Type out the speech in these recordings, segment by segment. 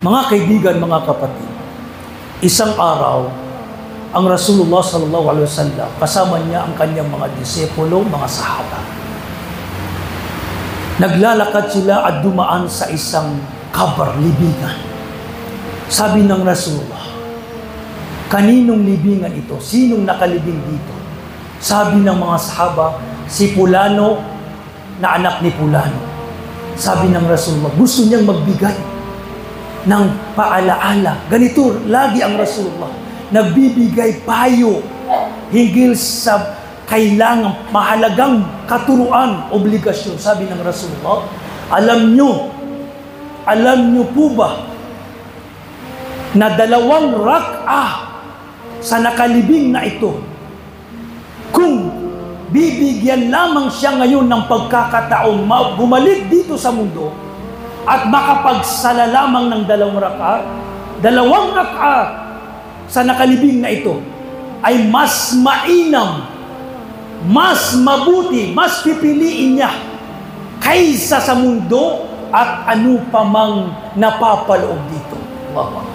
Mga kaibigan, mga kapatid, isang araw, ang Rasulullah sallallahu alaihi wasallam, kasama niya ang kanyang mga disipulo, mga sahaba. Naglalakad sila at dumaan sa isang kabar, libingan. Sabi ng Rasulullah, kaninong libingan ito? Sinong nakalibing dito? Sabi ng mga sahaba, si Pulano na anak ni Pulano. Sabi ng Rasulullah, gusto niyang magbigay ng paalaala. Ganito, lagi ang Rasulullah, nagbibigay payo hinggil sa kailangan, mahalagang katuruan, obligasyon. Sabi ng Rasulullah, alam nyo po ba na 2 rak'ah sa nakalibing na ito, kung bibigyan lamang siya ngayon ng pagkakataon bumalik dito sa mundo at makapagsala lamang ng 2 rak'ah, 2 rak'ah sa nakalibing na ito ay mas mainam, mas mabuti, mas pipiliin niya kaysa sa mundo at ano pa mang napapaloob dito. Wow.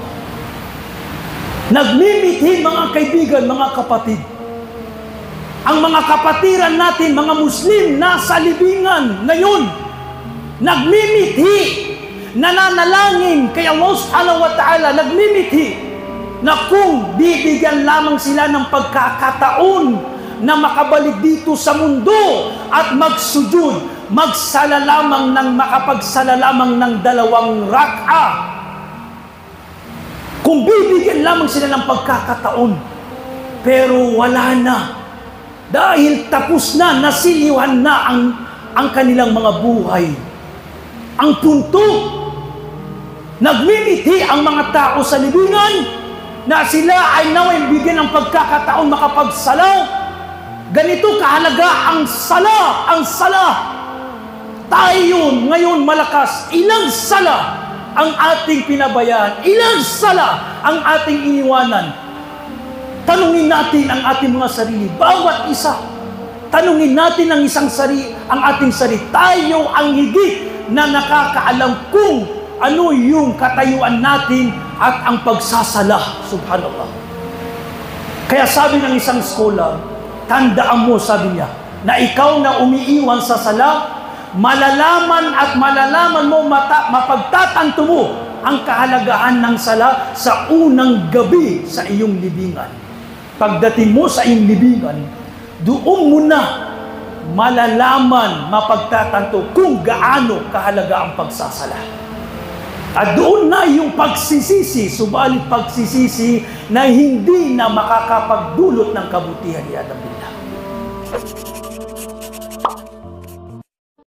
Nagmimithi, mga kaibigan, mga kapatid, ang mga kapatiran natin, mga Muslim, nasa libingan ngayon, nagmimithi, nananalangin kay Allah subhanahu wa ta'ala, nagmimithi na kung bibigyan lamang sila ng pagkakataon na makabalik dito sa mundo at magsujud, magsala lamang ng makapagsala lamang ng 2 rak'ah. Kung bibigyan lamang sila ng pagkakataon, pero wala na. Dahil tapos na, nasiliwan na ang kanilang mga buhay. Ang punto, nagmimithi ang mga tao sa libingan na sila ay naway bigyan ng pagkakataon makapagsala. Ganito kahalaga ang sala, ang sala. Tayo ngayon malakas, ilang sala ang ating pinabayaan, ilang sala ang ating iniwanan. Tanungin natin ang ating mga sarili, bawat isa. Tanungin natin ang ating sarili. Tayo ang higit na nakakaalam kung ano yung katayuan natin at ang pagsasala. Subhanallah. Kaya sabi ng isang scholar, tandaan mo, sabi niya, na ikaw na umiiwan sa sala, malalaman mo, mapagtatanto mo ang kahalagahan ng sala sa unang gabi sa iyong libingan. Pagdating mo sa iyong libingan, doon mo na malalaman, mapagtatanto kung gaano kahalaga ang pagsasala. At doon na yung pagsisisi, subalit pagsisisi na hindi na makakapagdulot ng kabutihan ni Adam Billah.